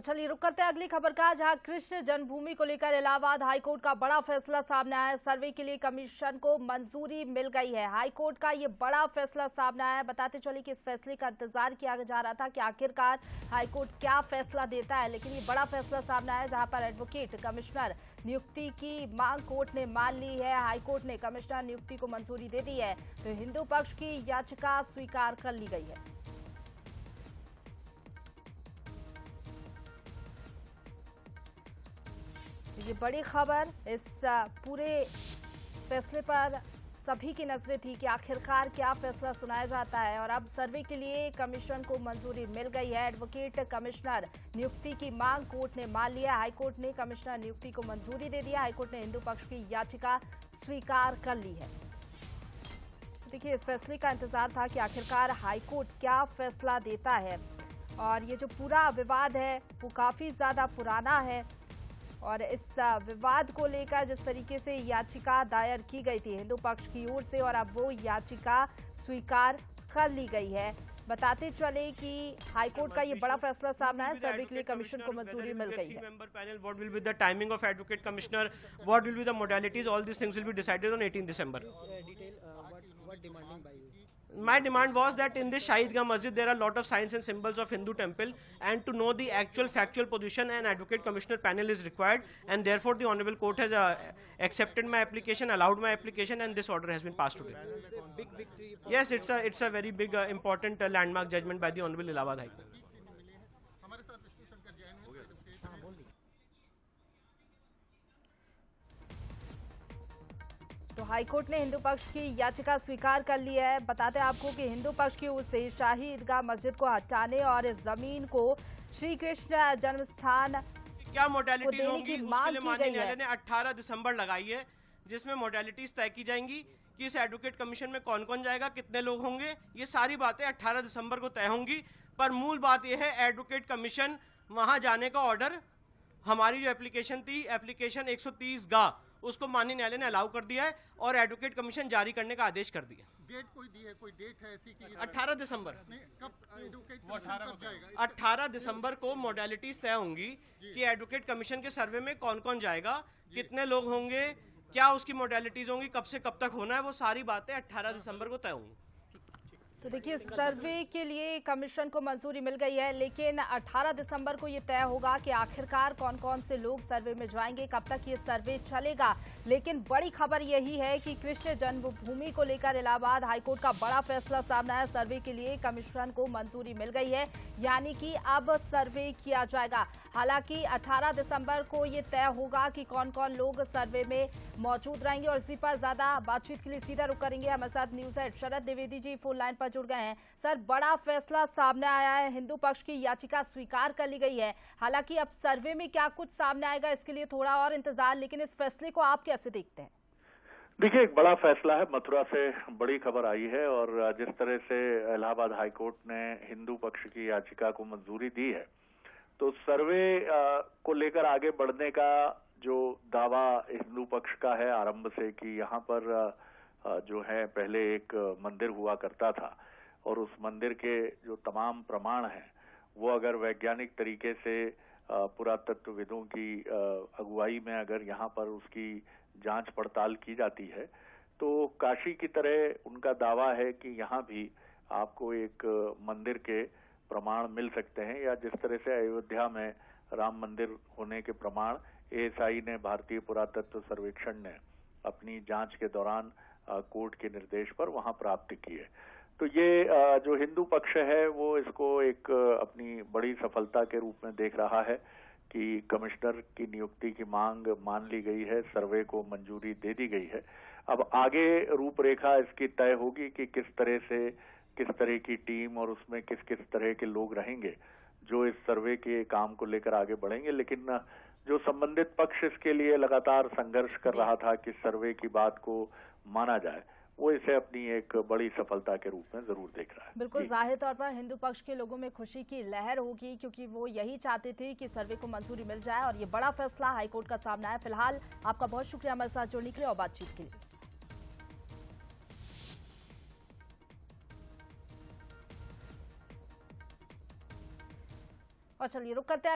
चलिए रुक करते हैं अगली खबर का, जहां कृष्ण जन्मभूमि को लेकर इलाहाबाद हाईकोर्ट का बड़ा फैसला सामने आया है। सर्वे के लिए कमीशन को मंजूरी मिल गई है। हाईकोर्ट का ये बड़ा फैसला सामने आया है। बताते चले कि इस फैसले का इंतजार किया जा रहा था कि आखिरकार हाईकोर्ट क्या फैसला देता है, लेकिन ये बड़ा फैसला सामने आया जहां पर एडवोकेट कमिश्नर नियुक्ति की मांग कोर्ट ने मान ली है। हाईकोर्ट ने कमिश्नर नियुक्ति को मंजूरी दे दी है, तो हिंदू पक्ष की याचिका स्वीकार कर ली गई है। ये बड़ी खबर, इस पूरे फैसले पर सभी की नजरें थी कि आखिरकार क्या फैसला सुनाया जाता है। और अब सर्वे के लिए कमीशन को मंजूरी मिल गई है। एडवोकेट कमिश्नर नियुक्ति की मांग कोर्ट ने मान लिया। हाईकोर्ट ने कमिश्नर नियुक्ति को मंजूरी दे दिया। हाईकोर्ट ने हिंदू पक्ष की याचिका स्वीकार कर ली है। देखिए, इस फैसले का इंतजार था कि आखिरकार हाईकोर्ट क्या फैसला देता है। और ये जो पूरा विवाद है वो काफी ज्यादा पुराना है, और इस विवाद को लेकर जिस तरीके से याचिका दायर की गई थी हिंदू पक्ष की ओर से, और अब वो याचिका स्वीकार कर ली गई है। बताते चले कि हाईकोर्ट का ये बड़ा फैसला सामने है। सर्वे के लिए कमीशन को मंजूरी मिल गई है। What will be the timing of advocate commissioner? What will be the modalities? All these things will be decided on 18 December. What demanding by you? My demand was that in this Shahid Gah Masjid there are a lot of signs and symbols of Hindu temple, and to know the actual factual position, an advocate commissioner panel is required, and therefore the honorable court has accepted my application, allowed my application, and this order has been passed today. Big victory. Yes, it's a very big important landmark judgment by the honorable Allahabad High Court. तो high court ने हिंदू पक्ष की याचिका स्वीकार कर ली है। बताते हैं आपको कि हिंदू पक्ष की ओर से शाही ईदगाह मस्जिद को हटाने और इस जमीन को श्री कृष्ण जन्म स्थान क्या मोडेलिटीज होंगी की उसके मांग लिए की माननीय गई है। न्यायालय ने 18 दिसंबर लगाई है, जिसमें मोडेलिटीज तय की जाएंगी कि इस एडवोकेट कमीशन में कौन कौन जाएगा, कितने लोग होंगे। ये सारी बातें 18 दिसंबर को तय होंगी। पर मूल बात यह है, एडवोकेट कमीशन वहां जाने का ऑर्डर, हमारी जो एप्लीकेशन थी, एप्लीकेशन 130 गा, उसको माननीय न्यायालय ने अलाउ कर दिया है और एडवोकेट कमीशन जारी करने का आदेश कर दिया। डेट कोई दी है, कोई डेट है ऐसी कि 18 दिसंबर, कब एडवोकेट कमीशन कब जाएगा? 18 दिसंबर को मोडेलिटीज तय होंगी कि एडवोकेट कमीशन के सर्वे में कौन कौन जाएगा, कितने लोग होंगे, क्या उसकी मोडेलिटीज होंगी, कब से कब तक होना है, वो सारी बातें 18 दिसंबर को तय होंगी। तो देखिए, सर्वे के लिए कमीशन को मंजूरी मिल गई है, लेकिन 18 दिसंबर को ये तय होगा कि आखिरकार कौन कौन से लोग सर्वे में जाएंगे, कब तक ये सर्वे चलेगा। लेकिन बड़ी खबर यही है कि कृष्ण जन्मभूमि को लेकर इलाहाबाद हाईकोर्ट का बड़ा फैसला सामने है। सर्वे के लिए कमीशन को मंजूरी मिल गई है, यानी कि अब सर्वे किया जाएगा। हालांकि 18 दिसंबर को ये तय होगा कि कौन कौन लोग सर्वे में मौजूद रहेंगे। और इसी पर ज्यादा बातचीत के लिए सीधा रुक करेंगे हमारे साथ न्यूज हेड शरद द्विवेदी जी फोन लाइन पर जुड़ गए हैं। सर, बड़ा फैसला सामने आया है, हिंदू पक्ष की याचिका स्वीकार कर ली गई है। हालांकि अब सर्वे में क्या कुछ सामने आएगा इसके लिए थोड़ा और इंतजार, लेकिन इस फैसले को आप कैसे देखते हैं? देखिए, एक बड़ा फैसला है, मथुरा से बड़ी खबर आई है। और जिस तरह से इलाहाबाद हाईकोर्ट ने हिंदू पक्ष की याचिका को मंजूरी दी है, तो सर्वे को लेकर आगे बढ़ने का जो दावा हिंदू पक्ष का है आरंभ से कि यहाँ पर जो है पहले एक मंदिर हुआ करता था, और उस मंदिर के जो तमाम प्रमाण हैं वो अगर वैज्ञानिक तरीके से पुरातत्वविदों की अगुवाई में अगर यहाँ पर उसकी जांच पड़ताल की जाती है, तो काशी की तरह उनका दावा है कि यहाँ भी आपको एक मंदिर के प्रमाण मिल सकते हैं। या जिस तरह से अयोध्या में राम मंदिर होने के प्रमाण एएसआई ने, भारतीय पुरातत्व सर्वेक्षण ने अपनी जांच के दौरान कोर्ट के निर्देश पर वहां प्राप्त किए। तो ये जो हिंदू पक्ष है वो इसको एक अपनी बड़ी सफलता के रूप में देख रहा है कि कमिश्नर की नियुक्ति की मांग मान ली गई है, सर्वे को मंजूरी दे दी गई है। अब आगे रूपरेखा इसकी तय होगी कि किस तरह की टीम और उसमें किस किस तरह के लोग रहेंगे जो इस सर्वे के काम को लेकर आगे बढ़ेंगे। लेकिन जो संबंधित पक्ष इसके लिए लगातार संघर्ष कर रहा था कि सर्वे की बात को माना जाए, वो इसे अपनी एक बड़ी सफलता के रूप में जरूर देख रहा है। बिल्कुल, जाहिर तौर पर हिंदू पक्ष के लोगों में खुशी की लहर होगी, क्योंकि वो यही चाहते थे कि सर्वे को मंजूरी मिल जाए। और ये बड़ा फैसला हाईकोर्ट का सामना है। फिलहाल आपका बहुत शुक्रिया हमारे साथ जुड़ने के लिए और बातचीत के लिए। और चलिए रुक करते हैं।